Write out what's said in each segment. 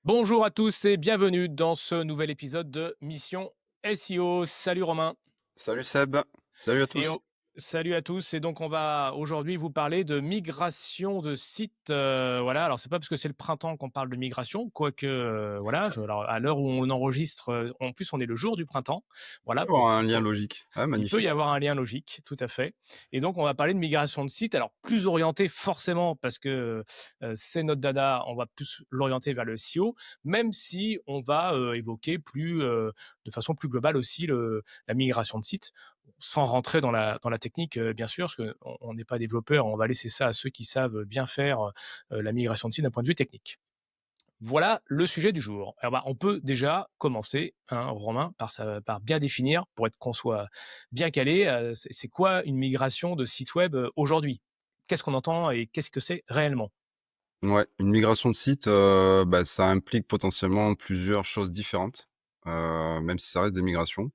Bonjour à tous et bienvenue dans ce nouvel épisode de Mission SEO. Salut Romain. Salut Seb, salut à Et tous. salut à tous. Et donc on va aujourd'hui vous parler de migration de sites. Voilà. Alors c'est pas parce que c'est le printemps qu'on parle de migration, quoique voilà. Alors à l'heure où on enregistre, en plus on est le jour du printemps. Il peut Voilà. y avoir un lien logique. Ah, Il peut y magnifique. avoir un lien logique, tout à fait. Et donc, on va parler de migration de site. Alors, plus orienté forcément parce que c'est notre dada, on va plus l'orienter vers le SEO, même si on va évoquer de façon plus globale aussi la migration de site, sans rentrer dans la technique, bien sûr, parce qu'on n'est pas développeur, on va laisser ça à ceux qui savent bien faire la migration de site d'un point de vue technique. Voilà le sujet du jour. Alors bah, on peut déjà commencer, hein, Romain, par bien définir, pour être qu'on soit bien calé, c'est quoi une migration de site web aujourd'hui? Qu'est-ce qu'on entend et qu'est-ce que c'est réellement? Ouais, une migration de site, ça implique potentiellement plusieurs choses différentes, même si ça reste des migrations.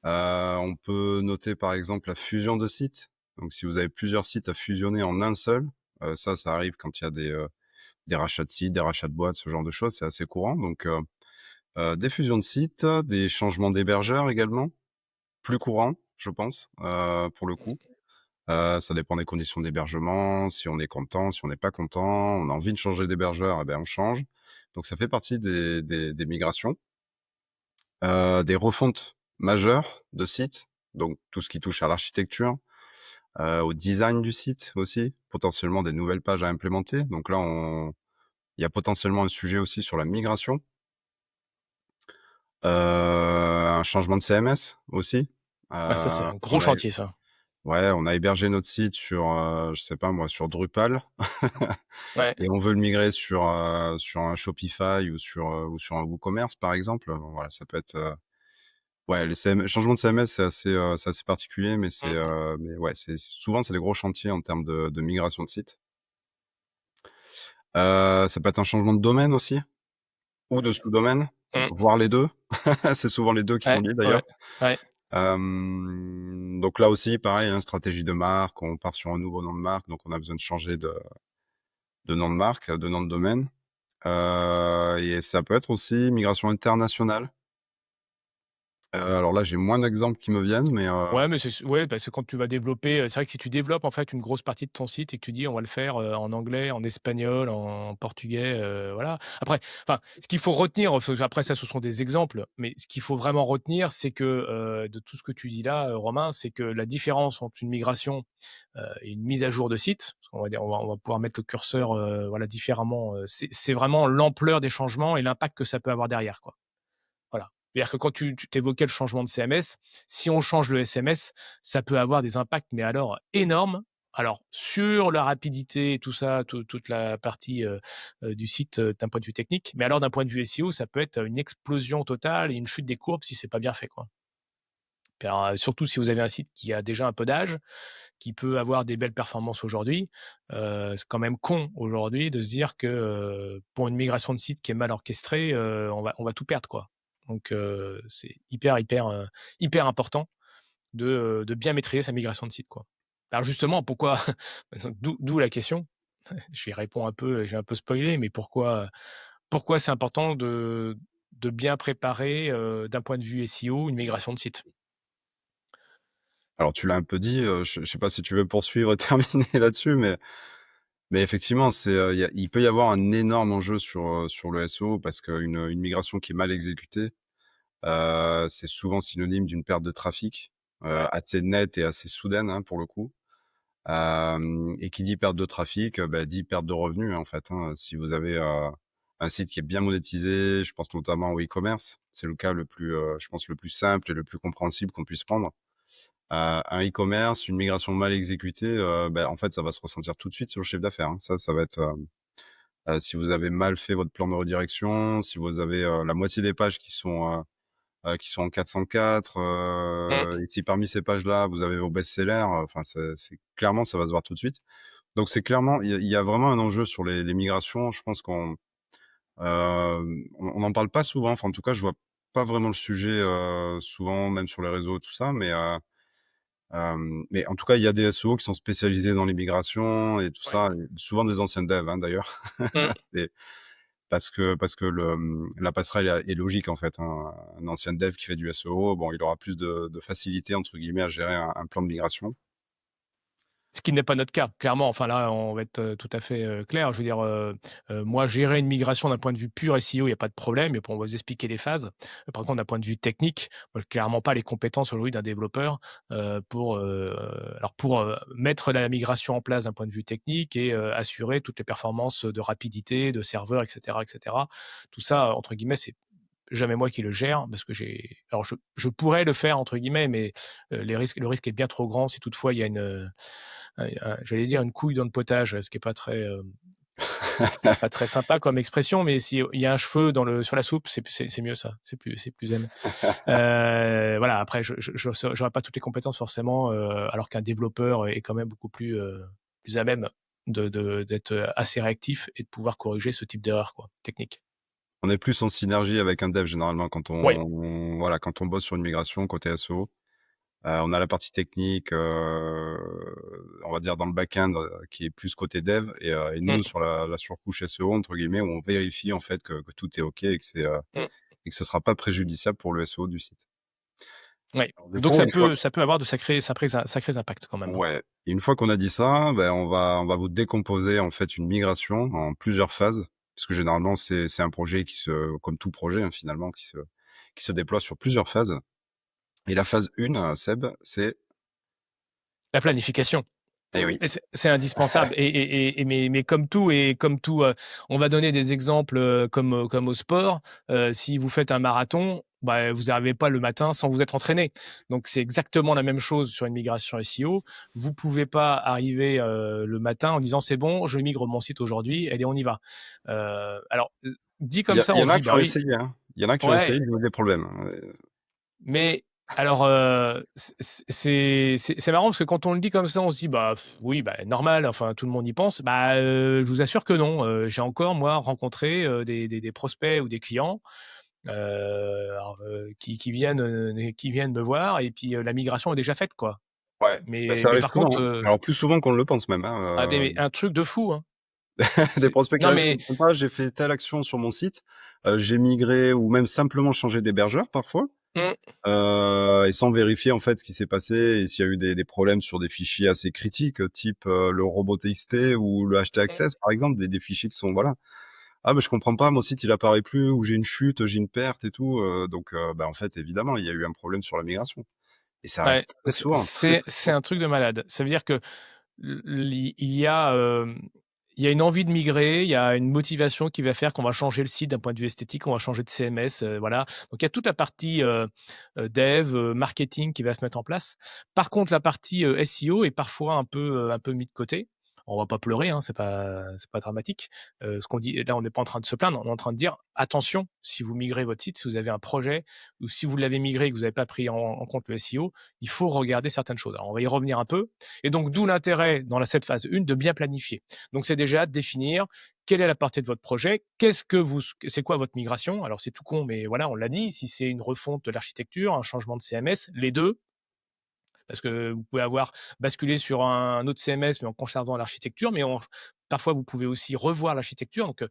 On peut noter par exemple la fusion de sites. Donc si vous avez plusieurs sites à fusionner en un seul, ça arrive quand il y a des rachats de sites, des rachats de boîtes, ce genre de choses, c'est assez courant. Donc des fusions de sites, des changements d'hébergeurs également, plus courant, je pense, pour le coup. Ça dépend des conditions d'hébergement, si on est content, si on n'est pas content, on a envie de changer d'hébergeur, eh ben, on change. Donc ça fait partie des migrations. Des refontes majeures de sites, donc tout ce qui touche à l'architecture, au design du site aussi, potentiellement des nouvelles pages à implémenter. Donc là, on il y a potentiellement un sujet aussi sur la migration. Un changement de CMS aussi. Bah, ça, c'est un gros On a chantier, ça. Ouais, on a hébergé notre site sur, je sais pas moi, sur Drupal Ouais. et on veut le migrer sur un Shopify ou sur un WooCommerce, par exemple. Voilà, ça peut être, ouais, les changements de CMS, c'est assez particulier, Mmh. mais ouais, c'est des gros chantiers en termes de migration de site. Ça peut être un changement de domaine aussi ou de sous-domaine, Mmh. voire les 2. C'est souvent les 2 qui sont Ouais, liés ouais, d'ailleurs. ouais. Donc là aussi, pareil, hein, stratégie de marque, on part sur un nouveau nom de marque, donc on a besoin de changer de nom de marque, de nom de domaine. Et ça peut être aussi migration internationale. Alors là, j'ai moins d'exemples qui me viennent, mais Ouais, mais ouais, parce que quand tu vas développer, c'est vrai que si tu développes, en fait, une grosse partie de ton site et que tu dis: «On va le faire, en anglais, en espagnol, en portugais», voilà. Après, enfin, ce qu'il faut retenir, après ça, ce sont des exemples, mais ce qu'il faut vraiment retenir, c'est que, de tout ce que tu dis là, Romain, c'est que la différence entre une migration, et une mise à jour de site, parce qu'on va dire on va pouvoir mettre le curseur, voilà, différemment, c'est vraiment l'ampleur des changements et l'impact que ça peut avoir derrière, quoi. Voilà. C'est-à-dire que quand tu évoquais le changement de CMS, si on change le SMS, ça peut avoir des impacts, mais alors énormes. Alors sur la rapidité et tout ça, toute la partie, du site, d'un point de vue technique, mais alors d'un point de vue SEO, ça peut être une explosion totale et une chute des courbes si c'est pas bien fait, quoi. Puis alors, surtout si vous avez un site qui a déjà un peu d'âge, qui peut avoir des belles performances aujourd'hui, c'est quand même con aujourd'hui de se dire que, pour une migration de site qui est mal orchestrée, on va tout perdre, quoi. Donc c'est hyper important de bien maîtriser sa migration de site, quoi. Alors justement, pourquoi d'où la question, je y réponds un peu, j'ai un peu spoilé, mais pourquoi c'est important de bien préparer, d'un point de vue SEO, une migration de site? alors tu l'as un peu dit, je sais pas si tu veux poursuivre et terminer là-dessus, mais effectivement, il peut y avoir un énorme enjeu sur le SEO parce qu'une migration qui est mal exécutée, c'est souvent synonyme d'une perte de trafic, Ouais. assez nette et assez soudaine, hein, pour le coup. Et qui dit perte de trafic, dit perte de revenus, hein, en fait, hein. Si vous avez, un site qui est bien monétisé, je pense notamment au e-commerce, c'est le cas le plus, je pense le plus simple et le plus compréhensible qu'on puisse prendre. Un e-commerce, une migration mal exécutée, en fait, ça va se ressentir tout de suite sur le chiffre d'affaires, hein. Ça va être, si vous avez mal fait votre plan de redirection, si vous avez, la moitié des pages qui sont en 404, Mmh. et si parmi ces pages-là, vous avez vos best-sellers, enfin, c'est clairement, ça va se voir tout de suite. Donc c'est clairement il y a vraiment un enjeu sur les migrations. Je pense on n'en parle pas souvent, enfin, en tout cas, je vois pas vraiment le sujet, souvent, même sur les réseaux, tout ça, mais en tout cas, il y a des SEO qui sont spécialisés dans l'immigration et tout Ouais. ça, et souvent des anciens devs, hein, d'ailleurs. Mmh. Et parce que la passerelle est logique en fait, hein. Un ancien dev qui fait du SEO, bon, il aura plus de «facilité» entre guillemets à gérer un plan de migration. Ce qui n'est pas notre cas, clairement. Enfin là, on va être, tout à fait, clair. Je veux dire, moi, gérer une migration d'un point de vue pur SEO, il y a pas de problème et puis on va vous expliquer les phases. Par contre, d'un point de vue technique, moi, j'ai clairement pas les compétences aujourd'hui d'un développeur, pour mettre la migration en place d'un point de vue technique et assurer toutes les performances de rapidité, de serveur et cetera et cetera. Tout ça, entre guillemets, c'est jamais moi qui le gère parce que je pourrais le faire entre guillemets, mais le risque est bien trop grand si toutefois il y a j'allais dire une couille dans le potage, ce qui est pas très sympa comme expression, mais si il y a un cheveu sur la soupe, c'est mieux ça, c'est plus zen. Voilà, après j'aurais pas toutes les compétences forcément, alors qu'un développeur est quand même beaucoup plus à même d'être assez réactif et de pouvoir corriger ce type d'erreur quoi, technique. On est plus en synergie avec un dev généralement quand Ouais. voilà, quand on bosse sur une migration côté SEO. On a la partie technique, on va dire dans le back-end, qui est plus côté dev et nous Mmh, sur la surcouche SEO entre guillemets où on vérifie en fait que tout est OK mmh. et que ce sera pas préjudiciable pour le SEO du site. Ouais, Alors du donc coup, ça peut avoir de sacrés impacts quand même, hein. ouais, une fois qu'on a dit ça, ben, on va vous décomposer en fait une migration en plusieurs phases, puisque généralement c'est un projet comme tout projet, hein, finalement qui se déploie sur plusieurs phases et la phase 1, Seb, c'est La planification. eh oui. Et c'est indispensable mais comme tout, on va donner des exemples, comme au sport, si vous faites un marathon, bah, vous arrivez pas le matin sans vous être entraîné. Donc c'est exactement la même chose sur une migration SEO. Vous pouvez pas arriver, le matin en disant: «C'est bon, je migre mon site aujourd'hui, allez on y va». Alors, dit Il comme y a ça, il y on en se a dit: qui «Bah ont oui». essayé, hein. Il y en a qui ont Ouais. essayé, ils ont eu des problèmes, hein, Mais alors, c'est marrant parce que quand on le dit comme ça, on se dit: «Bah, oui, bah, normal, enfin, tout le monde y pense». Bah, je vous assure que non, j'ai encore moi rencontré, des prospects ou des clients, qui viennent me voir et puis, la migration est déjà faite, quoi. ouais, bah, ça Mais arrive par contre, souvent, hein. Alors plus souvent qu'on ne le pense même, hein, mais un truc de fou, hein. des C'est prospects qui non arrivent: «Je mais comprends pas, j'ai fait telle action sur mon site, j'ai migré» ou même simplement changé d'hébergeur parfois, mmh, et sans vérifier en fait ce qui s'est passé et s'il y a eu des problèmes sur des fichiers assez critiques, type, le robot.txt ou le mmh. htaccess par exemple, des fichiers qui sont voilà: «Ah mais je comprends pas, mon site il apparaît plus» ou «J'ai une chute, j'ai une perte et tout», donc bah, en fait évidemment il y a eu un problème sur la migration et ça arrive Ouais, très souvent, très, très c'est souvent. un truc de malade. Ça veut dire que il y a, il y a une envie de migrer, il y a une motivation qui va faire qu'on va changer le site d'un point de vue esthétique, on va changer de CMS, voilà. Donc il y a toute la partie, dev, marketing qui va se mettre en place. Par contre, la partie, SEO est parfois un peu mis de côté. On va pas pleurer, hein, c'est pas dramatique. Ce qu'on dit là, on n'est pas en train de se plaindre, on est en train de dire: «Attention, si vous migrez votre site, si vous avez un projet ou si vous l'avez migré et que vous n'avez pas pris en compte le SEO, il faut regarder certaines choses». Alors on va y revenir un peu. Et donc, d'où l'intérêt dans cette phase 1 de bien planifier. Donc, c'est déjà de définir quelle est la partie de votre projet, c'est quoi votre migration. Alors, c'est tout con, mais voilà, on l'a dit, si c'est une refonte de l'architecture, un changement de CMS, les deux, parce que vous pouvez avoir basculé sur un autre CMS, mais en conservant l'architecture, parfois, vous pouvez aussi revoir l'architecture. Donc,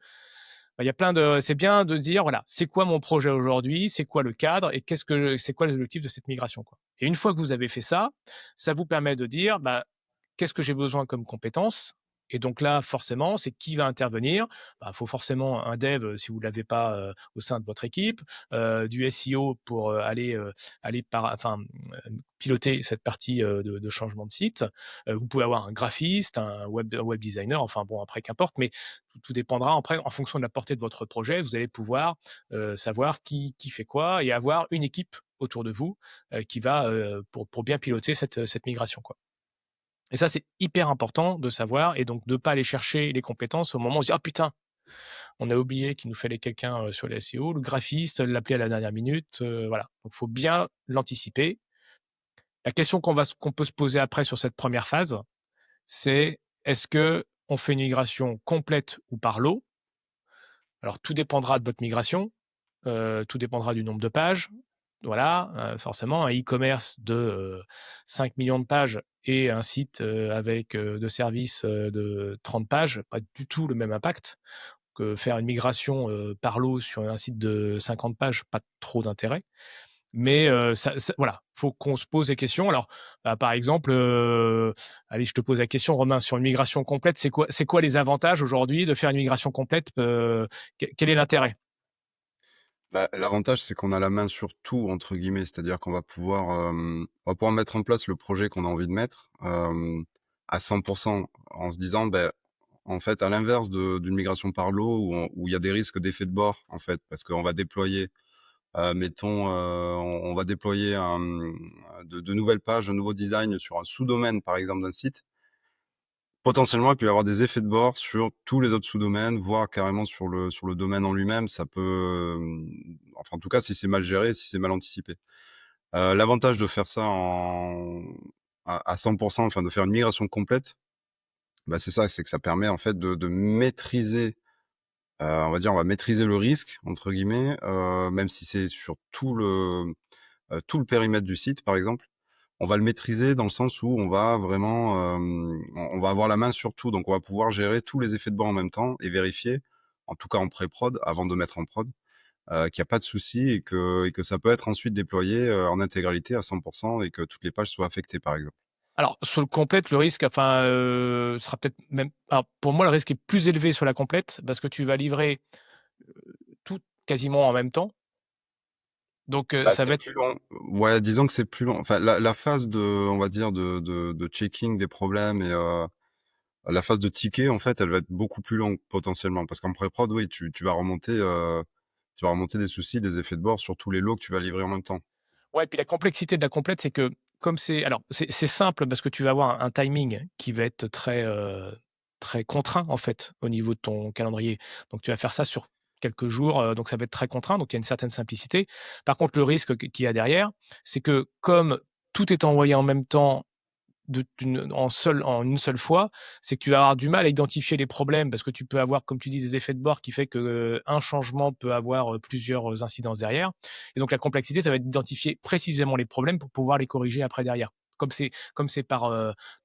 bah, il y a c'est bien de dire, voilà, c'est quoi mon projet aujourd'hui, c'est quoi le cadre et c'est quoi l'objectif de cette migration, quoi. Et une fois que vous avez fait ça vous permet de dire, bah, qu'est-ce que j'ai besoin comme compétences? Et donc là, forcément, c'est qui va intervenir? Bah, faut forcément un dev, si vous l'avez pas, au sein de votre équipe, du SEO pour, aller piloter cette partie, de changement de site. Vous pouvez avoir un graphiste, un web designer, enfin bon après qu'importe, mais tout dépendra après en fonction de la portée de votre projet, vous allez pouvoir, savoir qui fait quoi et avoir une équipe autour de vous, qui va, pour bien piloter cette migration, quoi. Et ça, c'est hyper important de savoir et donc de pas aller chercher les compétences au moment où on se dit: «Ah putain, on a oublié qu'il nous fallait quelqu'un, sur les SEO», le graphiste, l'appeler à la dernière minute, voilà. Donc faut bien l'anticiper. La question qu'on peut se poser après sur cette première phase, c'est: est-ce qu'on fait une migration complète ou par lot? Alors tout dépendra de votre migration, tout dépendra du nombre de pages. Voilà, forcément un e-commerce de, 5 000 de pages et un site, avec, de services, de 30 pages, pas du tout le même impact. que faire une migration, par lot sur un site de 50 pages, pas trop d'intérêt. Mais ça voilà, faut qu'on se pose des questions. Alors, bah, par exemple, allez, je te pose la question, Romain, sur une migration complète, c'est quoi les avantages aujourd'hui de faire une migration complète? Quel est l'intérêt? Bah, l'avantage, c'est qu'on a la main sur «tout» entre guillemets, c'est-à-dire qu'on on va pouvoir mettre en place le projet qu'on a envie de mettre, à 100 en se disant: ben en fait, à l'inverse d'une migration par lot où il y a des risques d'effet de bord, en fait, parce qu'on va déployer, mettons, on va déployer de nouvelles pages, un nouveau design sur un sous-domaine, par exemple, d'un site. Potentiellement, il peut y avoir des effets de bord sur tous les autres sous-domaines, voire carrément sur le domaine en lui-même. Ça peut, enfin, en tout cas, si c'est mal géré, si c'est mal anticipé. L'avantage de faire ça à 100 enfin, de faire une migration complète, bah, c'est ça, c'est que ça permet, en fait, de maîtriser, on va dire, on va «maîtriser le risque» entre guillemets, même si c'est sur tout le périmètre du site, par exemple. On va le maîtriser dans le sens où on va vraiment, on va avoir la main sur tout. Donc on va pouvoir gérer tous les effets de bord en même temps et vérifier, en tout cas en pré-prod, avant de mettre en prod, qu'il y a pas de souci et que ça peut être ensuite déployé, en intégralité à 100 et que toutes les pages soient affectées, par exemple. Alors sur le complète, le risque, enfin, sera peut-être même alors pour moi, le risque est plus élevé sur la complète parce que tu vas livrer tout quasiment en même temps. Donc Bah, ça va c'est être plus long. Ouais, disons que c'est plus long. Enfin, la phase de, on va dire, de checking des problèmes et la phase de ticket, en fait, elle va être beaucoup plus longue potentiellement parce qu'en pré-prod, oui, tu vas remonter des soucis, des effets de bord sur tous les lots que tu vas livrer en même temps. ouais, puis la complexité de la complète, c'est que comme c'est simple parce que tu vas avoir un timing qui va être très, très contraint, en fait, au niveau de ton calendrier. Donc tu vas faire ça sur quelques jours, donc ça va être très contraint, donc il y a une certaine simplicité. Par contre, le risque qu'il y a derrière, c'est que comme tout est envoyé en même temps en une seule fois, c'est que tu vas avoir du mal à identifier les problèmes parce que tu peux avoir, comme tu dis, des effets de bord qui fait que, un changement peut avoir, plusieurs, incidences derrière et donc la complexité, ça va être d'identifier précisément les problèmes pour pouvoir les corriger après derrière. Comme c'est par,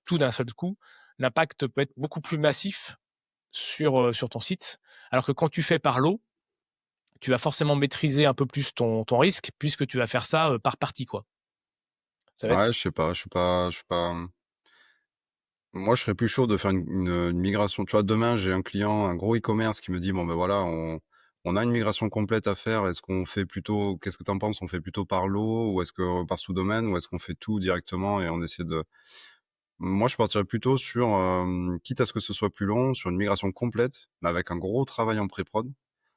tout d'un seul coup, l'impact peut être beaucoup plus massif sur ton site. Alors que quand tu fais par lot, tu vas forcément maîtriser un peu plus ton risque puisque tu vas faire ça, par partie, quoi. Ça va être Ouais, je sais pas, moi, je serais plus chaud de faire une migration. Tu vois, demain, j'ai un client, un gros e-commerce qui me dit: «Bon, ben, voilà, on a une migration complète à faire. Est-ce qu'on fait plutôt qu'est-ce que tu en penses? On fait plutôt par lot ou est-ce que par sous-domaine ou est-ce qu'on fait tout directement et on essaie de». Moi, je partirais plutôt sur, quitte à ce que ce soit plus long, sur une migration complète, mais avec un gros travail en pré-prod,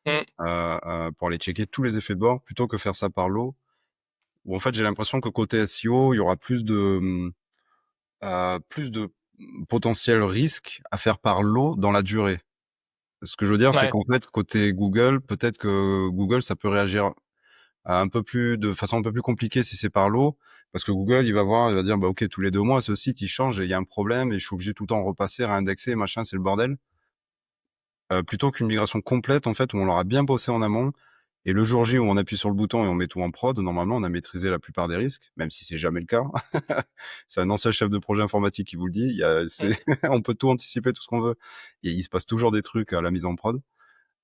mmh, pour aller checker tous les effets de bord, plutôt que faire ça par lot, où en fait, j'ai l'impression que côté SEO, il y aura plus de potentiel risque à faire par lot dans la durée. Ce que je veux dire, c'est ouais. qu'en fait, côté Google, peut-être que Google, ça peut réagir à de façon un peu plus compliquée si c'est par lot, parce que Google, il va dire, bah, OK, tous les 2 mois, ce site, il change et il y a un problème et je suis obligé tout le temps de repasser, réindexer, machin, c'est le bordel. Plutôt qu'une migration complète, en fait, où on l'aura bien bossé en amont et le jour J où on appuie sur le bouton et on met tout en prod, normalement, on a maîtrisé la plupart des risques, même si c'est jamais le cas. C'est un ancien chef de projet informatique qui vous le dit. Mmh. On peut tout anticiper, tout ce qu'on veut. Et il se passe toujours des trucs à la mise en prod.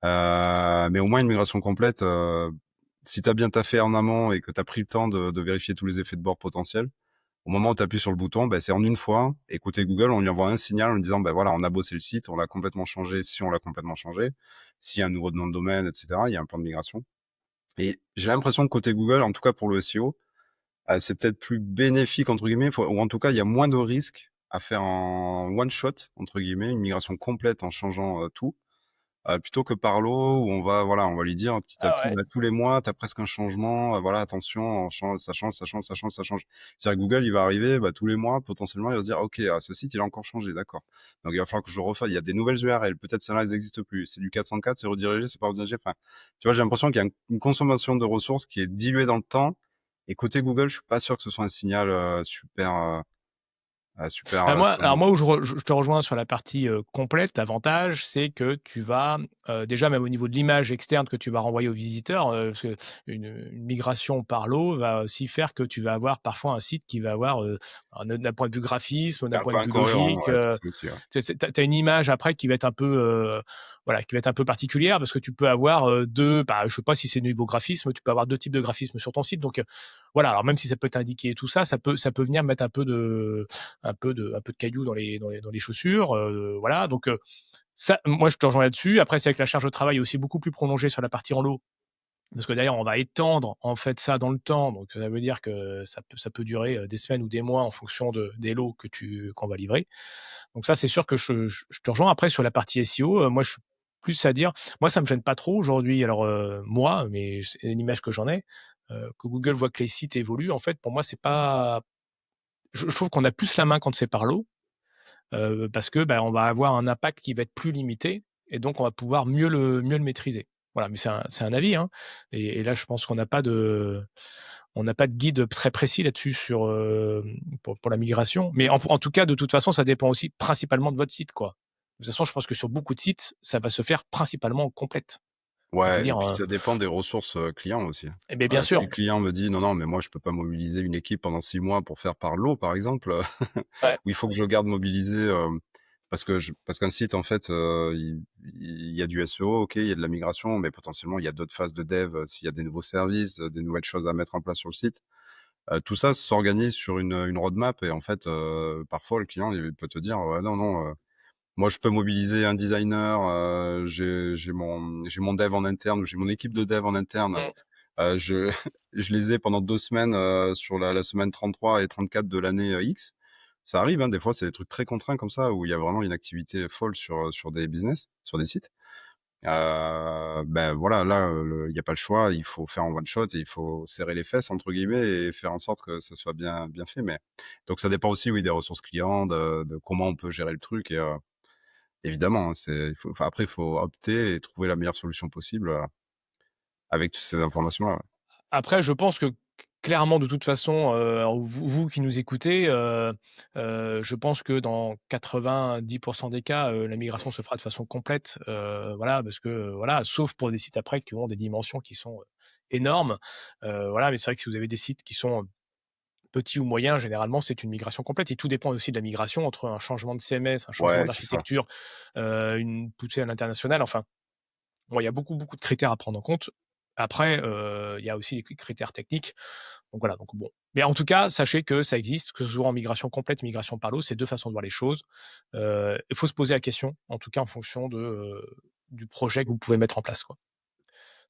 Mais au moins une migration complète, si tu as bien taffé en amont et que tu as pris le temps de vérifier tous les effets de bord potentiels, au moment où tu appuies sur le bouton, ben, c'est en une fois. Et côté Google, on lui envoie un signal en lui disant, ben voilà, on a bossé le site, on l'a complètement changé, si on l'a complètement changé, s'il y a un nouveau nom de domaine, etc. Il y a un plan de migration. Et j'ai l'impression que côté Google, en tout cas pour le SEO, c'est peut-être plus bénéfique entre guillemets, ou en tout cas il y a moins de risques à faire en one shot entre guillemets, une migration complète en changeant tout, plutôt que par lot où on va lui dire petit à Ah petit, ouais. bah, tous les mois, tu as presque un changement, voilà, attention, on change, ça change, ça change, ça change, ça change. C'est-à-dire que Google, il va arriver, bah, tous les mois, potentiellement, il va se dire, OK, ce site, il a encore changé, d'accord. Donc, il va falloir que je refasse, il y a des nouvelles URL, peut-être celles-là, elles n'existent plus. C'est du 404, c'est redirigé, c'est pas redirigé. Enfin, tu vois, j'ai l'impression qu'il y a une consommation de ressources qui est diluée dans le temps. Et côté Google, je suis pas sûr que ce soit un signal super, Ah super, Moi super bien. alors moi où je te rejoins sur la partie, complète, l'avantage, c'est que tu vas, déjà même au niveau de l'image externe que tu vas renvoyer aux visiteurs, parce qu'une migration par lot va aussi faire que tu vas avoir parfois un site qui va avoir, d'un point de vue graphisme, d'un C'est un point peu de vue incohérent, logique, ouais, c'est ça aussi, ouais. tu as une image après qui va être un peu, voilà, qui va être un peu particulière parce que tu peux avoir, 2 bah, je sais pas si c'est niveau graphisme, tu peux avoir 2 types de graphismes sur ton site donc voilà, alors même si ça peut t'indiquer tout ça, ça peut venir mettre un peu de cailloux dans les chaussures, voilà donc ça moi je te rejoins là-dessus. Après c'est vrai que la charge de travail est aussi beaucoup plus prolongée sur la partie en lot, parce que d'ailleurs on va étendre en fait ça dans le temps, donc ça veut dire que ça peut durer, des semaines ou des mois en fonction des lots qu'on va livrer. Donc ça c'est sûr que je te rejoins. Après sur la partie SEO, moi je suis plus à dire moi ça me gêne pas trop aujourd'hui alors, moi, mais c'est une image que j'en ai, que Google voit que les sites évoluent en fait pour moi c'est pas je trouve qu'on a plus la main quand c'est par lot. Parce que, bah, on va avoir un impact qui va être plus limité et donc on va pouvoir mieux le maîtriser. Voilà, mais c'est un avis, hein et là, je pense qu'on n'a pas de guide très précis là-dessus sur, pour la migration. Mais en tout cas, de toute façon, ça dépend aussi principalement de votre site, quoi. De toute façon, je pense que sur beaucoup de sites, ça va se faire principalement en complète. Je veux Ouais et dire, puis ça dépend des ressources, clients aussi. et beh, bien Si sûr. le client me dit: «Non, non, mais moi je peux pas mobiliser une équipe pendant 6 mois pour faire par lot», par exemple, Ouais. ou il faut que je garde mobilisé, parce qu'un site en fait, il y a du SEO, OK, il y a de la migration, mais potentiellement il y a d'autres phases de dev, s'il y a des nouveaux services, des nouvelles choses à mettre en place sur le site. Tout ça s'organise sur une roadmap et en fait, parfois le client il peut te dire: «Ouais, non, non, moi, je peux mobiliser un designer, j'ai mon dev en interne ou j'ai mon équipe de dev en interne. Mmh. Je je les ai pendant 2 semaines, sur la semaine 33 et 34 de l'année, X. Ça arrive, hein, des fois, c'est des trucs très contraints comme ça où il y a vraiment une activité folle sur des business, sur des sites. Ben, voilà, là, il y a pas le choix, il faut faire en one shot et il faut «serrer les fesses» entre guillemets et faire en sorte que ça soit bien fait, mais donc ça dépend aussi, oui, des ressources clients, de comment on peut gérer le truc et évidemment, hein, c'est il faut enfin, après, il faut opter et trouver la meilleure solution possible, avec toutes ces informations-là, ouais. Après, je pense que clairement, de toute façon, vous qui nous écoutez, je pense que dans 90 des cas, la migration se fera de façon complète, voilà, parce que, voilà, sauf pour des sites après qui ont des dimensions qui sont, énormes, voilà, mais c'est vrai que si vous avez des sites qui sont, petits ou moyens, généralement, c'est une migration complète et tout dépend aussi de la migration entre un changement de CMS, un changement Ouais, c'est ça. d'architecture, une poussée à l'international, enfin bon, il y a beaucoup, beaucoup de critères à prendre en compte. Après, il y a aussi des critères techniques. Donc voilà, donc bon. Mais en tout cas, sachez que ça existe, que ce soit en migration complète, migration par lot, c'est 2 façons de voir les choses. Il faut se poser la question, en tout cas en fonction du projet que vous pouvez mettre en place, quoi.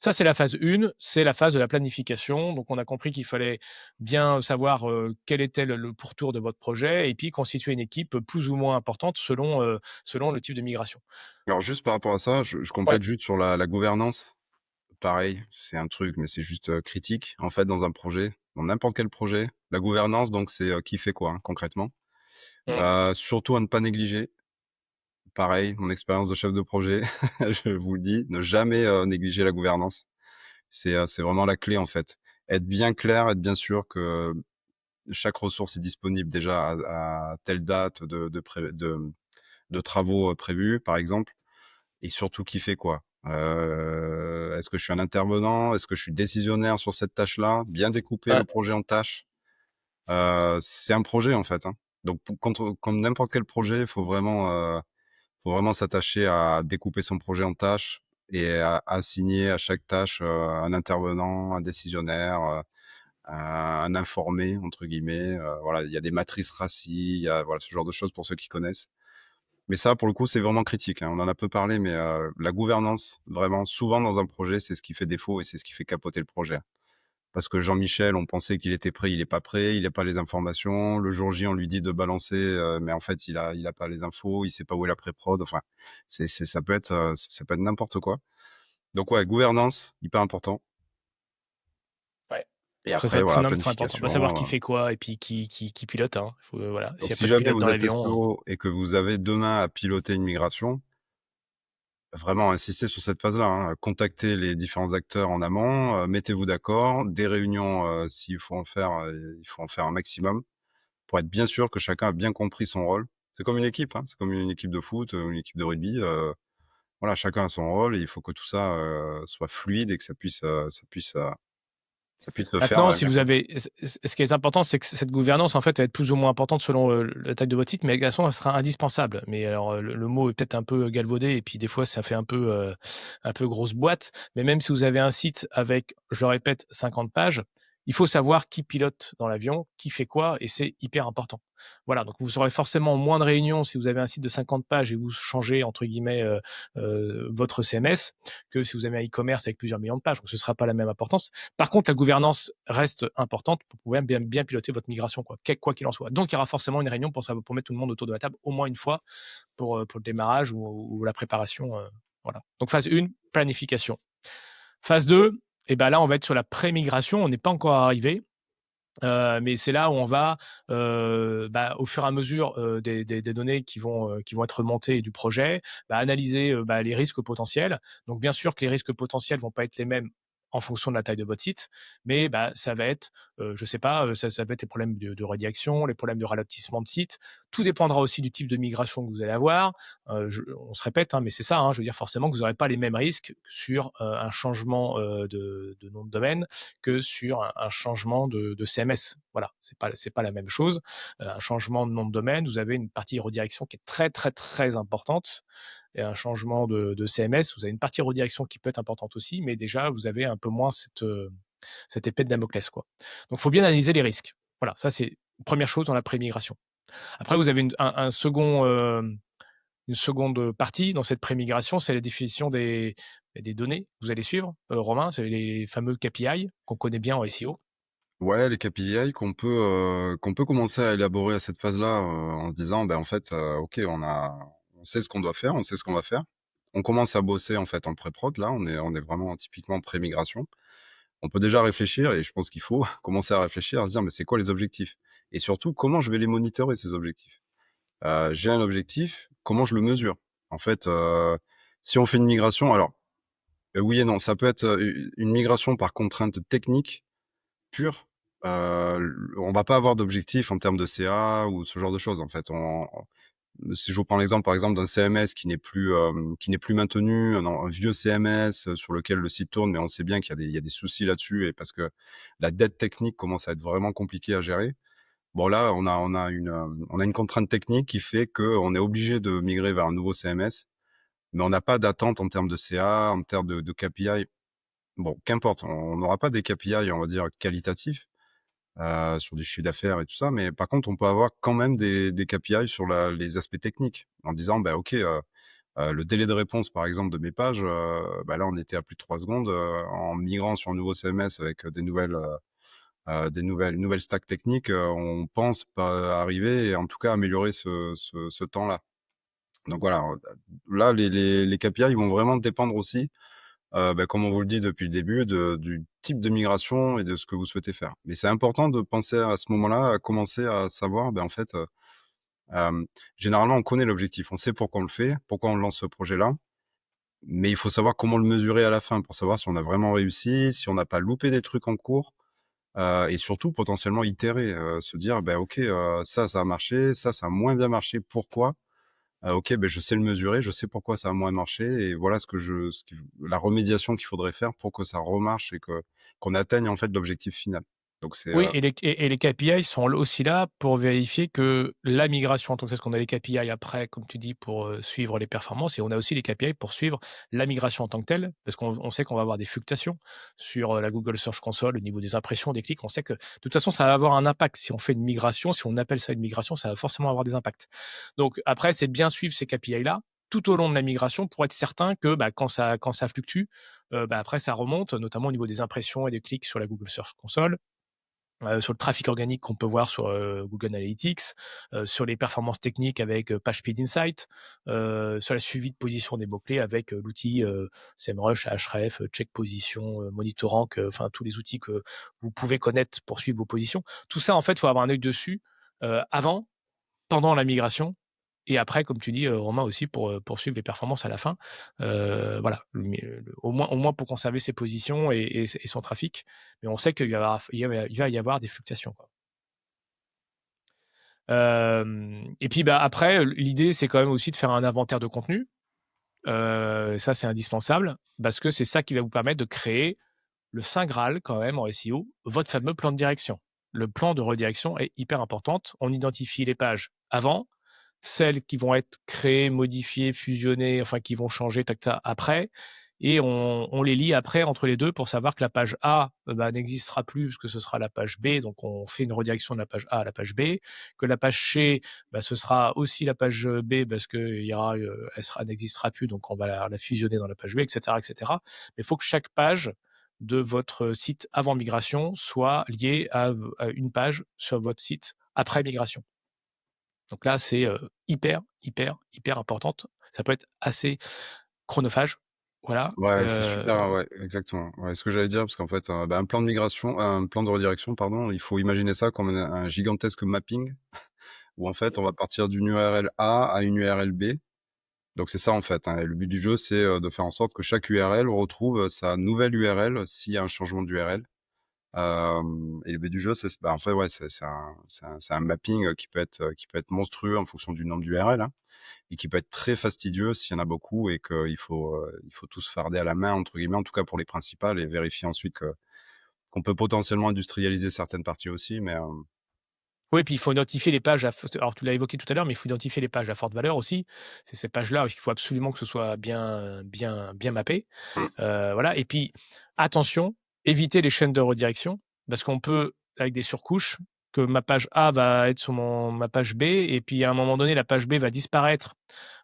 Ça, c'est la phase 1, c'est la phase de la planification. Donc on a compris qu'il fallait bien savoir, quel était le pourtour de votre projet et puis constituer une équipe, plus ou moins importante selon le type de migration. Alors juste par rapport à ça, je Ouais. complète juste sur la gouvernance. Pareil, c'est un truc, mais c'est juste, critique. En fait, dans un projet, dans n'importe quel projet, la gouvernance donc c'est, qui fait quoi, hein, concrètement. Mmh. Surtout à ne pas négliger. Pareil, mon expérience de chef de projet, je vous le dis, ne jamais, négliger la gouvernance. C'est vraiment la clé, en fait. Être bien clair, être bien sûr que chaque ressource est disponible déjà à telle date de travaux, prévus, par exemple et surtout qui fait quoi. Est-ce que je suis un intervenant? Est-ce que je suis décisionnaire sur cette tâche-là? Bien découper Ouais, le projet en tâches. C'est un projet, en fait, hein. Donc pour contre comme n'importe quel projet, faut vraiment s'attacher à découper son projet en tâches et à assigner à chaque tâche, un intervenant, un décisionnaire, un «informé» entre guillemets, voilà, il y a des matrices RACI, il y a voilà, ce genre de choses pour ceux qui connaissent. Mais ça, pour le coup, c'est vraiment critique, hein. On en a peu parlé, mais la gouvernance, vraiment, souvent dans un projet, c'est ce qui fait défaut et c'est ce qui fait capoter le projet. Parce que Jean-Michel, on pensait qu'il était prêt, il est pas prêt, il a pas les informations. Le jour J, on lui dit de balancer, mais en fait, il a pas les infos, il sait pas où est la pré-prod. Enfin, ça peut être n'importe quoi. Donc ouais, gouvernance, hyper important ouais. et Ça, après c'est très voilà, non, mais très important. Bah, savoir planification, qui fait quoi et puis qui pilote, hein. Faut, voilà, s'il donc y a si pas de jamais pilote vous dans êtes l'avion, SEO et que vous avez demain à piloter une migration, vraiment insister sur cette phase-là, hein. Contactez les différents acteurs en amont, mettez-vous d'accord, des réunions, s'il faut en faire, il faut en faire un maximum. pour être bien sûr que chacun a bien compris son rôle. C'est comme une équipe, hein, c'est comme une équipe de foot, une équipe de rugby, voilà, chacun a son rôle et il faut que tout ça, soit fluide et que ça puisse se faire, Maintenant, si bien vous avez ce qui est important, c'est que cette gouvernance, en fait, elle va être plus ou moins importante selon, la taille de votre site, mais également, elle sera indispensable. Mais alors, le mot est peut-être un peu galvaudé et puis des fois, ça fait un peu grosse boîte. Mais même si vous avez un site avec, je le répète, 50 pages, il faut savoir qui pilote dans l'avion, qui fait quoi et c'est hyper important. Voilà, donc vous aurez forcément moins de réunions si vous avez un site de 50 pages et vous changez entre guillemets, votre CMS que si vous avez un e-commerce avec plusieurs millions de pages, donc ce ne sera pas la même importance. Par contre, la gouvernance reste importante pour pouvoir bien piloter votre migration, quoi qu'il en soit. Donc, il y aura forcément une réunion pour mettre tout le monde autour de la table, au moins une fois pour le démarrage ou la préparation. Voilà. Donc, phase 1, planification. Phase 2, et ben là, on va être sur la pré-migration. On n'est pas encore arrivé. Mais c'est là où on va, au fur et à mesure des données qui vont être remontées du projet, analyser les risques potentiels. Donc, bien sûr que les risques potentiels vont pas être les mêmes en fonction de la taille de votre site, mais ça va être, je sais pas, ça peut être les problèmes de redirection, les problèmes de ralentissement de site. Tout dépendra aussi du type de migration que vous allez avoir. On se répète, hein, mais c'est ça, hein, je veux dire forcément que vous n'aurez pas les mêmes risques sur un changement de nom de domaine que sur un changement de CMS. Voilà, c'est pas la même chose. Un changement de nom de domaine, vous avez une partie redirection qui est très, très, très importante et un changement de CMS, vous avez une partie redirection qui peut être importante aussi, mais déjà, vous avez un peu moins cette épée de Damoclès, quoi. Donc, il faut bien analyser les risques. Voilà, ça, c'est une première chose dans la pré-migration. Après, vous avez un second, une seconde partie dans cette pré-migration, c'est la définition des données que vous allez suivre. Romain, c'est les fameux KPI qu'on connaît bien en SEO. Ouais, les KPI qu'on peut commencer à élaborer à cette phase-là, en se disant: «Ben, en fait, OK, on sait ce qu'on doit faire, on sait ce qu'on va faire». On commence à bosser, en fait, en pré-prod, là, on est vraiment typiquement pré-migration. On peut déjà réfléchir et je pense qu'il faut commencer à réfléchir, à se dire: «Mais c'est quoi les objectifs?» Et surtout, comment je vais les monitorer ces objectifs? J'ai un objectif, comment je le mesure? En fait, si on fait une migration alors, oui et non, ça peut être, une migration par contrainte technique pure, on va pas avoir d'objectif en termes de CA ou ce genre de choses, en fait. Si je vous prends l'exemple, par exemple, d'un CMS qui n'est plus maintenu, un vieux CMS, sur lequel le site tourne, mais on sait bien qu'il y a des soucis là-dessus et parce que la dette technique commence à être vraiment compliquée à gérer. Bon là, on a une contrainte technique qui fait qu'on est obligé de migrer vers un nouveau CMS, mais on n'a pas d'attente en termes de CA, en termes de KPI. Bon, qu'importe, on n'aura pas des KPI, on va dire, qualitatifs, sur du chiffre d'affaires et tout ça, mais par contre, on peut avoir quand même des KPI sur les aspects techniques, en disant: «Bah, OK, le délai de réponse, par exemple, de mes pages, là, on était à plus de 3 secondes, en migrant sur un nouveau CMS avec, une nouvelle stack technique, on pense pas arriver et en tout cas améliorer ce temps-là». Donc voilà, là, les KPI, ils vont vraiment dépendre aussi, comme on vous le dit depuis le début, du type de migration et de ce que vous souhaitez faire. Mais c'est important de penser à ce moment-là, à commencer à savoir, en fait, généralement, on connaît l'objectif, on sait pourquoi on le fait, pourquoi on lance ce projet-là, mais il faut savoir comment le mesurer à la fin pour savoir si on a vraiment réussi, si on n'a pas loupé des trucs en cours, et surtout potentiellement itérer, se dire: «Bah, OK, ça a marché, ça a moins bien marché, pourquoi?» OK, ben je sais le mesurer, je sais pourquoi ça a moins marché et voilà la remédiation qu'il faudrait faire pour que ça remarche et qu'on atteigne en fait l'objectif final. Donc c'est, Oui, et les KPI sont aussi là pour vérifier que la migration en tant que telle, parce qu'on a les KPI après, comme tu dis, pour, suivre les performances et on a aussi les KPI pour suivre la migration en tant que telle, parce qu'on sait qu'on va avoir des fluctuations sur, la Google Search Console au niveau des impressions, des clics. On sait que de toute façon, ça va avoir un impact. Si on fait une migration, si on appelle ça une migration, ça va forcément avoir des impacts. Donc après, c'est de bien suivre ces KPI-là tout au long de la migration pour être certain que, quand ça fluctue, après ça remonte, notamment au niveau des impressions et des clics sur la Google Search Console, sur le trafic organique qu'on peut voir sur, Google Analytics, sur les performances techniques avec, PageSpeed Insight, sur la suivi de position des mots-clés avec, l'outil, SEMrush, Ahref, Check Position, Monitorank, enfin tous les outils que vous pouvez connaître pour suivre vos positions. Tout ça, en fait, il faut avoir un œil dessus, avant, pendant la migration et après, comme tu dis, Romain aussi pour suivre les performances à la fin. Voilà, au moins pour conserver ses positions et son trafic. Mais on sait qu'il va y avoir des fluctuations, quoi. Et puis, bah, après, l'idée, c'est quand même aussi de faire un inventaire de contenu. Ça, c'est indispensable parce que c'est ça qui va vous permettre de créer le saint graal quand même en SEO, votre fameux plan de direction. Le plan de redirection est hyper importante. On identifie les pages avant, celles qui vont être créées, modifiées, fusionnées, enfin qui vont changer, tac, tac, après, et on les lie après entre les deux pour savoir que la page A bah, n'existera plus parce que ce sera la page B, donc on fait une redirection de la page A à la page B, que la page C, bah, ce sera aussi la page B parce que il y aura, elle n'existera plus, donc on va la fusionner dans la page B, etc., etc. Mais il faut que chaque page de votre site avant migration soit liée à une page sur votre site après migration. Donc là, c'est hyper, hyper, hyper importante. Ça peut être assez chronophage. Voilà. Ouais, c'est super, ouais, exactement. Ouais, ce que j'allais dire, parce qu'en fait, bah, un plan de redirection, pardon, il faut imaginer ça comme un gigantesque mapping où en fait, on va partir d'une URL A à une URL B. Donc c'est ça en fait, hein, et le but du jeu, c'est, de faire en sorte que chaque URL retrouve sa nouvelle URL s'il y a un changement d'URL. Et le but du jeu, bah, en fait, ouais, c'est un mapping, qui peut être monstrueux en fonction du nombre d'URL, hein, et qui peut être très fastidieux s'il y en a beaucoup et il faut tous farder à la main entre guillemets, en tout cas pour les principales et vérifier ensuite qu'on peut potentiellement industrialiser certaines parties aussi, mais Oui, puis il faut identifier les pages alors tu l'as évoqué tout à l'heure, mais il faut identifier les pages à forte valeur aussi. C'est ces pages-là, il faut absolument que ce soit bien bien bien mappé. mmh, Voilà, et puis attention, évitez les chaînes de redirection parce qu'on peut, avec des surcouches, que ma page A va être sur ma page B et puis à un moment donné, la page B va disparaître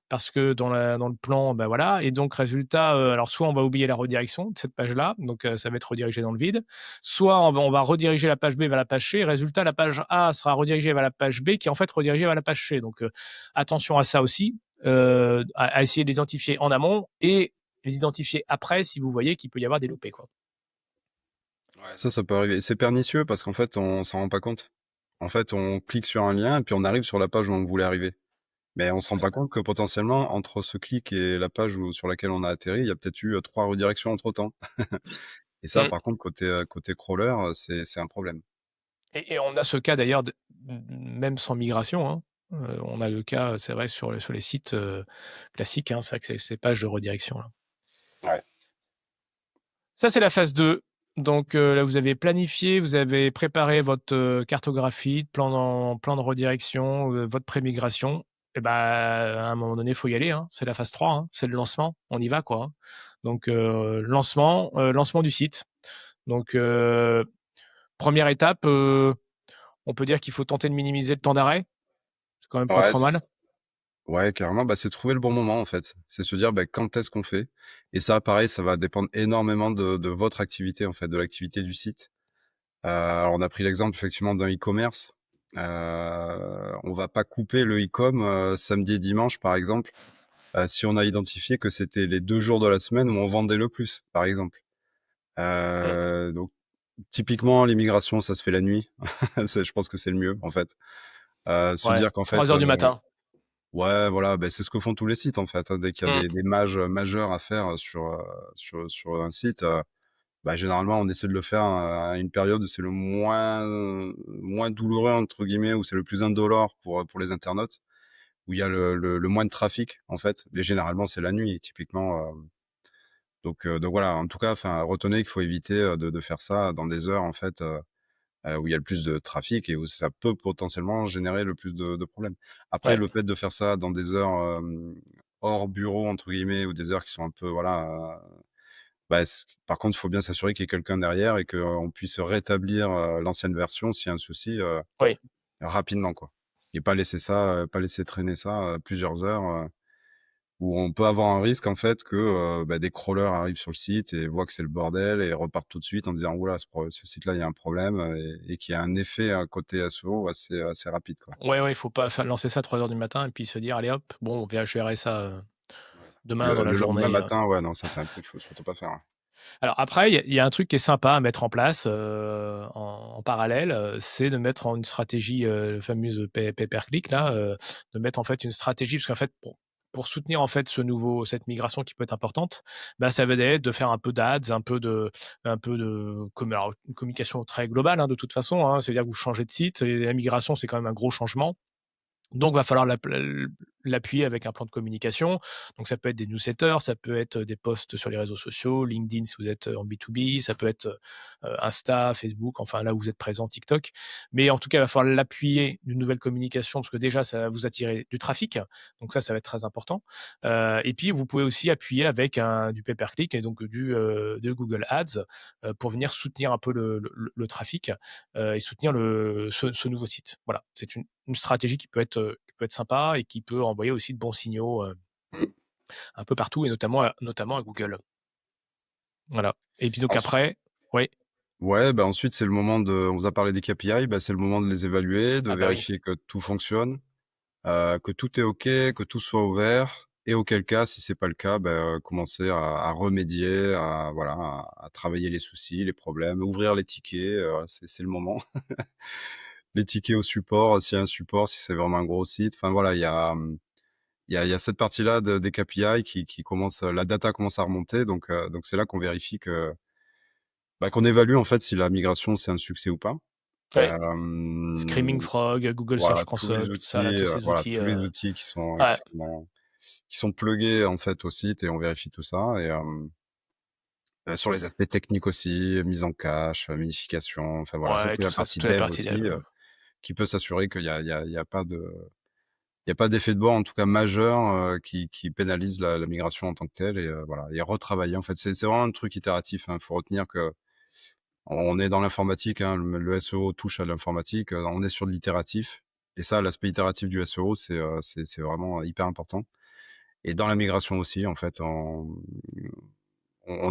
parce que dans le plan, bah, voilà, et donc résultat, alors soit on va oublier la redirection de cette page-là, donc ça va être redirigé dans le vide, soit on va rediriger la page B vers la page C, résultat la page A sera redirigée vers la page B qui est en fait redirigée vers la page C, donc attention à ça aussi, à essayer de les identifier en amont et les identifier après si vous voyez qu'il peut y avoir des loupés, quoi. ouais, ça peut arriver. C'est pernicieux parce qu'en fait, on s'en rend pas compte. En fait, on clique sur un lien et puis on arrive sur la page où on voulait arriver. Mais on se rend pas compte que potentiellement, entre ce clic et la page sur laquelle on a atterri, il y a peut-être eu 3 redirections entre-temps. Et ça, Mmh. par contre, côté crawler, c'est un problème. Et on a ce cas d'ailleurs même sans migration, hein. On a le cas, c'est vrai, sur les sites classiques, hein, c'est vrai que c'est ces pages de redirection là. Ouais. Ça, c'est la phase 2. Donc là, vous avez planifié, vous avez préparé votre cartographie, plan de redirection, votre pré-migration. Et bah, à un moment donné, il faut y aller, hein. C'est la phase 3, hein. C'est le lancement. On y va, quoi, hein. Donc, lancement du site. Donc, première étape, on peut dire qu'il faut tenter de minimiser le temps d'arrêt. C'est quand même pas Ouais, trop mal. ouais, carrément, bah, c'est trouver le bon moment, en fait. C'est se dire, bah, quand est-ce qu'on fait? Et ça, pareil, ça va dépendre énormément de votre activité, en fait, de l'activité du site. Alors on a pris l'exemple effectivement d'un e-commerce. On va pas couper le e-com, samedi et dimanche, par exemple, si on a identifié que c'était les 2 jours de la semaine où on vendait le plus, par exemple. Mm. Donc typiquement, l'immigration, ça se fait la nuit. Je pense que c'est le mieux, en fait. Se Ouais, dire qu'en 3 fait, heures du matin. ouais, voilà, ben c'est ce que font tous les sites, en fait, hein. Dès qu'il y a Mm. des mages majeurs à faire sur un site, bah, généralement, on essaie de le faire à une période où c'est le moins «douloureux» entre guillemets, où c'est le plus indolore pour les internautes, où il y a le moins de trafic, en fait. Mais généralement, c'est la nuit, typiquement, donc voilà, en tout cas, enfin, retenez qu'il faut éviter, de faire ça dans des heures, en fait, où il y a le plus de trafic et où ça peut potentiellement générer le plus de problèmes. Après, Ouais, le fait de faire ça dans des heures, hors bureau, entre guillemets, ou des heures qui sont un peu, voilà, bah, par contre, il faut bien s'assurer qu'il y ait quelqu'un derrière et qu'on puisse rétablir, l'ancienne version s'il y a un souci, oui. rapidement, quoi. Et pas laisser ça, pas laisser traîner ça, plusieurs heures, où on peut avoir un risque, en fait, que, bah, des crawlers arrivent sur le site et voient que c'est le bordel et repartent tout de suite en disant: «Ouh là, ce site-là, il y a un problème», et qu'il y a un effet, côté SEO assez rapide, quoi. Ouais, ouais, il faut pas lancer ça à 3 heures du matin et puis se dire: «Allez hop, bon, je verrai ça, Ouais. demain dans Le la lendemain journée», matin, ouais, non, ça, c'est un truc qu'il faut surtout pas faire, hein. Alors après, il y a un truc qui est sympa à mettre en place, en parallèle, c'est de mettre en une stratégie, fameuse pay per click là, de mettre en fait une stratégie parce qu'en fait pour soutenir en fait cette migration qui peut être importante, bah, ça va être de faire un peu d'ads, alors une communication très globale, hein, de toute façon, hein. C'est-à-dire que vous changez de site et la migration, c'est quand même un gros changement. Donc, va falloir l'appuyer avec un plan de communication. Donc, ça peut être des newsletters, ça peut être des posts sur les réseaux sociaux, LinkedIn si vous êtes en B2B, ça peut être Insta, Facebook, enfin là où vous êtes présent, TikTok. Mais en tout cas, il va falloir l'appuyer d'une nouvelle communication parce que déjà, ça va vous attirer du trafic. Donc ça va être très important. Et puis, vous pouvez aussi appuyer avec du pay-per-click et donc de Google Ads pour venir soutenir un peu le trafic et soutenir ce nouveau site. Voilà, c'est une stratégie qui peut être sympa et qui peut envoyer aussi de bons signaux Mmh. un peu partout et notamment à Google. Voilà. Et puis donc Ensuite après, oui, ouais, bah, ensuite, c'est le moment de on vous a parlé des KPI, bah, c'est le moment de les évaluer, de ah bah oui, vérifier que tout fonctionne, que tout est OK, que tout soit ouvert et auquel cas, si c'est pas le cas, bah, commencer à remédier, à voilà, à travailler les soucis, les problèmes, ouvrir les tickets, c'est le moment. Les tickets au support, s'il y a un support, si c'est vraiment un gros site. Enfin voilà, il y a cette partie-là des KPI qui commence, la data commence à remonter donc c'est là qu'on vérifie que, bah, qu'on évalue en fait si la migration c'est un succès ou pas. ouais. Screaming Hem, Frog, Google voilà, Search Console, tout ça là, ces voilà, outils, tous les outils ouais, qui sont plugués en fait au site et on vérifie tout ça et sur les aspects techniques aussi, mise en cache, minification, enfin voilà, ça ouais, c'est la tout ça, partie c'est toute la dev partie aussi, dev. qui peut s'assurer qu'il y a il y a il y a pas de il y a pas d'effet de bord en tout cas majeur, qui pénalise la migration en tant que telle et voilà et retravailler en fait. C'est vraiment un truc itératif, hein. Faut retenir que on est dans l'informatique, hein, le SEO touche à l'informatique, on est sur de l'itératif et ça, l'aspect itératif du SEO, c'est vraiment hyper important et dans la migration aussi, en fait, on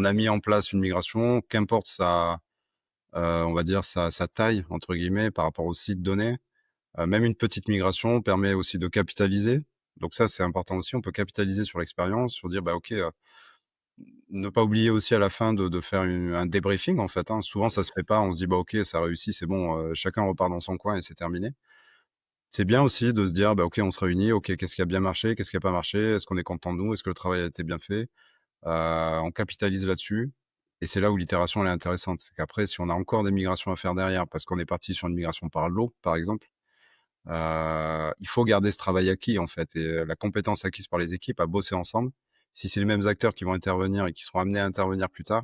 a mis en place une migration, qu'importe on va dire sa «taille» entre guillemets par rapport au site donné, même une petite migration permet aussi de capitaliser. Donc ça, c'est important aussi, on peut capitaliser sur l'expérience, sur dire: «Bah OK», ne pas oublier aussi à la fin de faire un débriefing en fait, hein. Souvent ça se fait pas, on se dit: «Bah OK, ça a réussi, c'est bon, chacun repart dans son coin et c'est terminé». C'est bien aussi de se dire: «Bah OK, on se réunit, OK, qu'est-ce qui a bien marché? Qu'est-ce qui a pas marché? Est-ce qu'on est content de nous? Est-ce que le travail a été bien fait?» On capitalise là-dessus et c'est là où l'itération elle est intéressante. C'est qu'après si on a encore des migrations à faire derrière parce qu'on est parti sur une migration par lot, par exemple, il faut garder ce travail acquis en fait et la compétence acquise par les équipes à bosser ensemble. Si c'est les mêmes acteurs qui vont intervenir et qui seront amenés à intervenir plus tard,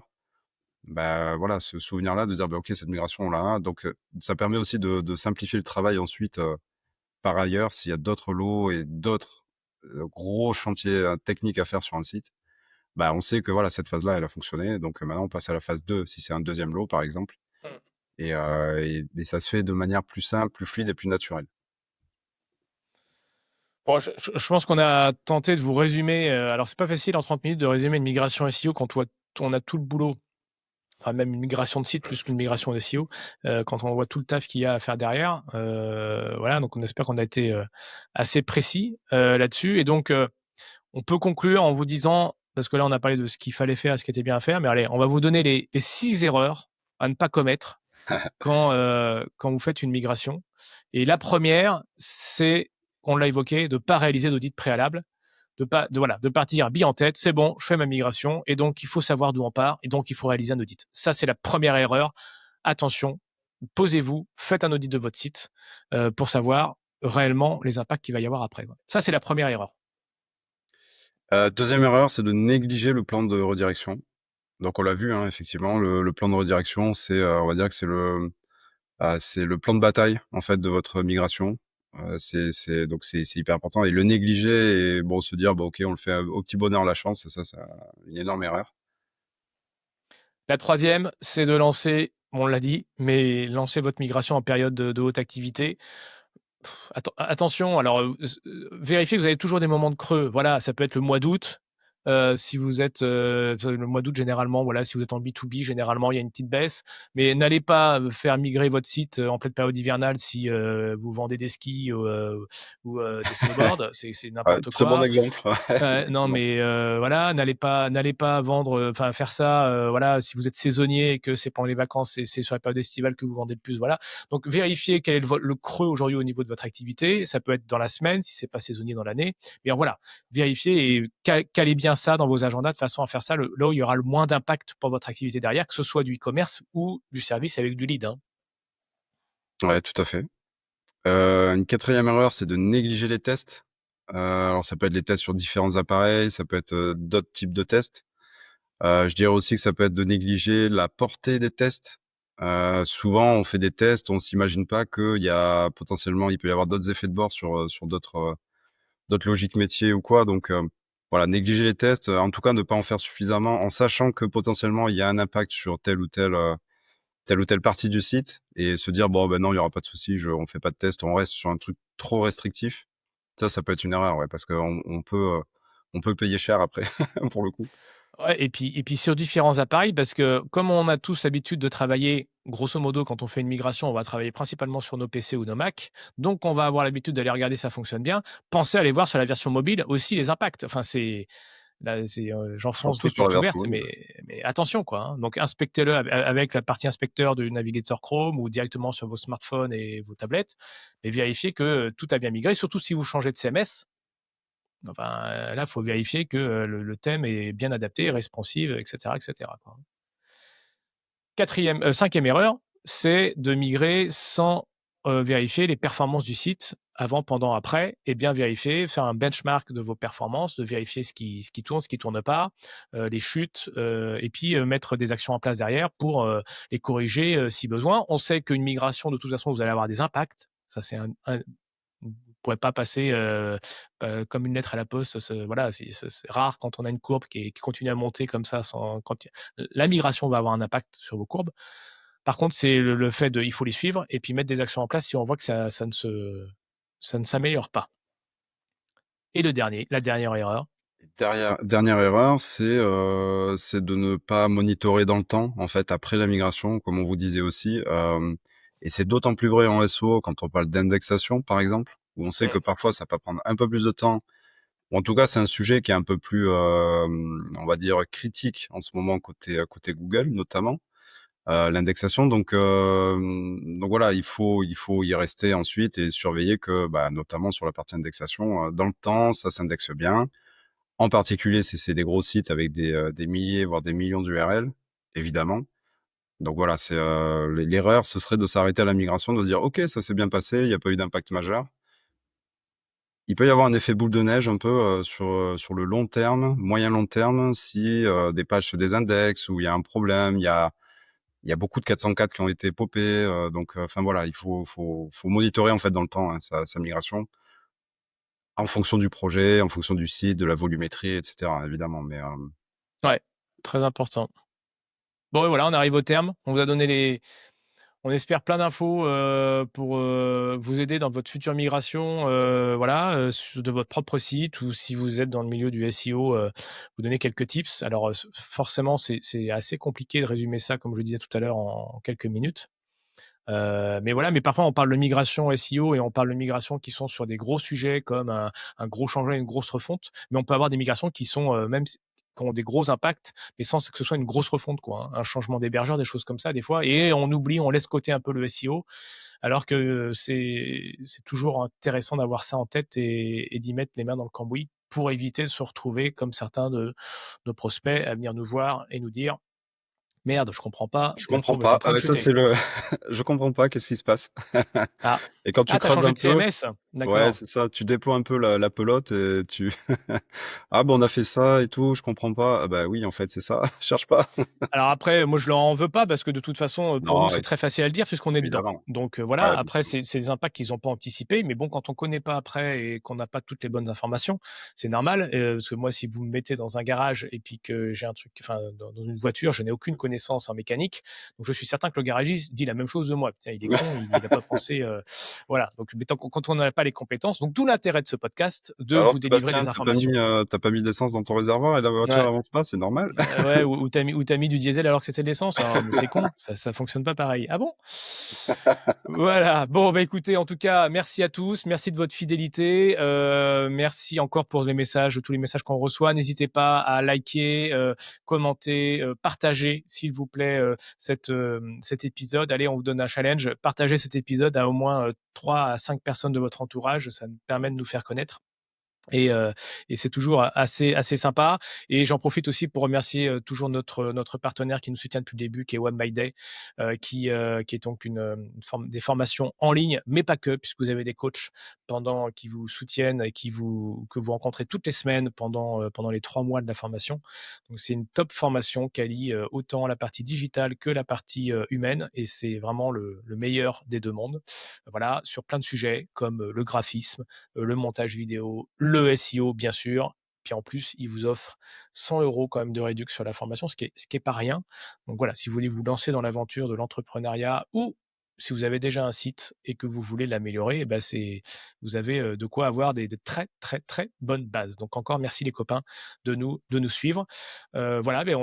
bah, voilà, ce souvenir-là de dire: «Bah, OK, cette migration on l'a». Donc ça permet aussi de simplifier le travail ensuite, par ailleurs, s'il y a d'autres lots et d'autres, gros chantiers, techniques à faire sur un site, bah, on sait que voilà, cette phase-là, elle a fonctionné, donc maintenant on passe à la phase 2 si c'est un deuxième lot, par exemple Mmh. et ça se fait de manière plus simple, plus fluide et plus naturelle. Bon, je pense qu'on a tenté de vous résumer, alors c'est pas facile en 30 minutes de résumer une migration SEO quand on a tout le boulot. Enfin, même une migration de site plus qu'une migration SEO, quand on voit tout le taf qu'il y a à faire derrière. Voilà, donc on espère qu'on a été, assez précis, là-dessus et donc, on peut conclure en vous disant parce que là, on a parlé de ce qu'il fallait faire et ce qui était bien à faire, mais allez, on va vous donner les 6 erreurs à ne pas commettre quand vous faites une migration et la première, c'est, on l'a évoqué, de pas réaliser d'audit préalable de partir bille en tête, c'est bon, je fais ma migration et donc il faut savoir d'où on part et donc il faut réaliser un audit. Ça, c'est la première erreur. Attention, posez-vous, faites un audit de votre site pour savoir réellement les impacts qu'il va y avoir après. Quoi. Ça, c'est la première erreur. 2e erreur, c'est de négliger le plan de redirection. Donc on l'a vu, hein, effectivement, le plan de redirection, on va dire que c'est le plan de bataille, en fait, de votre migration. C'est hyper important et le négliger et bon, se dire: «Bah, OK, on le fait au petit bonheur la chance», ça, c'est une énorme erreur. La troisième, c'est de lancer, on l'a dit, mais lancer votre migration en période de haute activité. Attention, alors, vérifiez que vous avez toujours des moments de creux. Voilà, ça peut être le mois d'août, si vous êtes, le mois d'août généralement, voilà, si vous êtes en B2B, généralement, il y a une petite baisse. Mais n'allez pas, faire migrer votre site, en pleine période hivernale si, vous vendez des skis ou des snowboards, c'est Ouais, n'importe très bon quoi. exemple, ouais, Non, effectivement. mais voilà, n'allez pas vendre, enfin faire ça, voilà, si vous êtes saisonnier et que c'est pendant les vacances et c'est sur la période estivale que vous vendez le plus, voilà. Donc vérifiez quel est le creux aujourd'hui au niveau de votre activité. Ça peut être dans la semaine si c'est pas saisonnier dans l'année. Mais voilà, vérifiez et calez bien ça dans vos agendas de façon à faire ça là où il y aura le moins d'impact pour votre activité derrière, que ce soit du e-commerce ou du service avec du lead, hein. Ouais, tout à fait. Une 4e erreur, c'est de négliger les tests. Alors ça peut être les tests sur différents appareils, ça peut être, d'autres types de tests. Je dirais aussi que ça peut être de négliger la portée des tests. Souvent, on fait des tests, on s'imagine pas qu'il y a potentiellement il peut y avoir d'autres effets de bord sur d'autres logiques métiers ou quoi. Donc, voilà, négliger les tests, en tout cas, ne pas en faire suffisamment en sachant que potentiellement il y a un impact sur telle ou telle partie du site et se dire: «Bon, ben non, il y aura pas de souci, on fait pas de test, on reste sur un truc trop restrictif». Ça peut être une erreur, ouais, parce on peut payer cher après pour le coup. Ouais, et puis sur différents appareils parce que comme on a tous l'habitude de travailler, grosso modo, quand on fait une migration, on va travailler principalement sur nos PC ou nos Mac, donc on va avoir l'habitude d'aller regarder si ça fonctionne bien. Pensez à aller voir sur la version mobile aussi les impacts. Enfin c'est là, j'enfonce Surtout des sur la portes version ouvertes, mobile. mais attention quoi, hein. Donc inspectez-le avec la partie inspecteur du navigateur Chrome ou directement sur vos smartphones et vos tablettes et vérifiez que tout a bien migré, surtout si vous changez de CMS. Enfin, là, il faut vérifier que, le thème est bien adapté, responsive et cetera, quoi. 5e erreur, c'est de migrer sans, vérifier les performances du site avant, pendant, après et bien vérifier, faire un benchmark de vos performances, de vérifier ce qui tourne pas, les chutes, et puis, mettre des actions en place derrière pour, les corriger, si besoin. On sait qu'une migration, de toute façon, vous allez avoir des impacts. Ça, c'est un vous pourrez pas passer, comme une lettre à la poste, voilà, c'est rare quand on a une courbe qui continue à monter comme ça sans quand la migration va avoir un impact sur vos courbes. Par contre, c'est le fait de il faut les suivre et puis mettre des actions en place si on voit que ça ne s'améliore pas. Et la dernière erreur, Dernière erreur, c'est de ne pas monitorer dans le temps, en fait, après la migration, comme on vous disait aussi, et c'est d'autant plus vrai en SEO quand on parle d'indexation, par exemple, où on sait que mmh, parfois ça peut prendre un peu plus de temps. Ou en tout cas, c'est un sujet qui est un peu plus, on va dire critique en ce moment côté Google notamment, l'indexation. Donc voilà, il faut y rester ensuite et surveiller que, bah, notamment sur la partie indexation, dans le temps, ça s'indexe bien. En particulier, si c'est des gros sites avec des milliers, voire des millions d'URL, évidemment. Donc voilà, l'erreur, ce serait de s'arrêter à la migration, de dire: «OK, ça s'est bien passé, il y a pas eu d'impact majeur». Il peut y avoir un effet boule de neige un peu, sur le long terme, moyen long terme, si, des pages se désindexent ou il y a un problème, il y a beaucoup de 404 qui ont été popés, enfin voilà, il faut monitorer en fait dans le temps, hein, sa migration, en fonction du projet, en fonction du site, de la volumétrie et cetera évidemment, ouais, très important. Bon et voilà, on arrive au terme. On vous a donné les On espère plein d'infos, pour, vous aider dans votre future migration, voilà, de votre propre site ou si vous êtes dans le milieu du SEO, vous donner quelques tips. Alors, forcément, c'est assez compliqué de résumer ça, comme je le disais tout à l'heure, en quelques minutes. Mais voilà, mais parfois on parle de migration SEO et on parle de migrations qui sont sur des gros sujets comme un gros changement, une grosse refonte. Mais on peut avoir des migrations qui sont, même s qui ont des gros impacts, mais sans que ce soit une grosse refonte quoi, hein. Un changement d'hébergeur, des choses comme ça des fois et on oublie, on laisse côté un peu le SEO alors que c'est toujours intéressant d'avoir ça en tête et d'y mettre les mains dans le cambouis pour éviter de se retrouver comme certains de nos prospects à venir nous voir et nous dire: «Merde, je comprends pas, Je la comprends courbe est pas. en train Ah de ouais, ça chuter». c'est le je comprends pas, qu'est-ce qui se passe? Ah. Et quand tu Ah, tu as creuses changé un de peu, CMS? ouais, D'accord. c'est ça, tu déploies un peu la pelote et tu «Ah bah, on a fait ça et tout, je comprends pas». Ah bah, oui, en fait, c'est ça, cherche pas. Alors après, moi je leur en veux pas parce que de toute façon, pour nous, Non, c'est très facile à le dire puisqu'on est dedans. évidemment. Donc, voilà, Ouais, bien après sûr. c'est des impacts qu'ils ont pas anticipés, mais bon, quand on connaît pas après et qu'on n'a pas toutes les bonnes informations, c'est normal, parce que moi, si vous me mettez dans un garage et puis que j'ai un truc enfin, dans une voiture, je n'ai aucune connaissance en mécanique, donc je suis certain que le garagiste dit la même chose de moi: «Putain, il est con, il a pas pensé», voilà, donc mais tant qu'on quand on n'a pas les compétences donc d'où l'intérêt de ce podcast, de Alors vous délivrer Sébastien, des informations. tu pas mis d'essence dans ton réservoir et la voiture Ouais. avance pas, c'est normal? Ouais, ou tu mis du diesel alors que c'était de l'essence? Ah mais c'est con, ça fonctionne pas pareil. Ah bon? Voilà, bon, bah, écoutez, en tout cas, merci à tous, merci de votre fidélité, merci encore pour les messages, tous les messages qu'on reçoit. N'hésitez pas à liker, commenter, partager, s'il vous plaît, cet épisode. Allez, on vous donne un challenge, partagez cet épisode à au moins, 3 à 5 personnes de votre entourage, ça nous permet de nous faire connaître et heu et c'est toujours assez sympa et j'en profite aussi pour remercier, toujours notre partenaire qui nous soutient depuis le début, qui est One My Day, qui est donc une forme des formations en ligne, mais pas que, puisque vous avez des coachs qui vous soutiennent et que vous rencontrez toutes les semaines pendant les 3 mois de la formation. Donc c'est une top formation qui allie, autant la partie digitale que la partie, humaine et c'est vraiment le meilleur des 2 mondes. Voilà, sur plein de sujets comme, le graphisme, le montage vidéo, le SEO bien sûr. Puis en plus, il vous offre 100 € quand même de réduction sur la formation, ce qui est pas rien. Donc voilà, si vous voulez vous lancer dans l'aventure de l'entrepreneuriat ou si vous avez déjà un site et que vous voulez l'améliorer, et bah, vous avez, de quoi avoir des très, très, très bonnes bases. Donc encore merci les copains de nous suivre. Voilà, beh,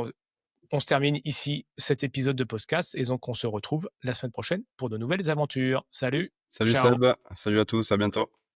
on se termine ici cet épisode de podcast et donc on se retrouve la semaine prochaine pour de nouvelles aventures. Salut, Salut ciao. Seb, salut à tous, à bientôt.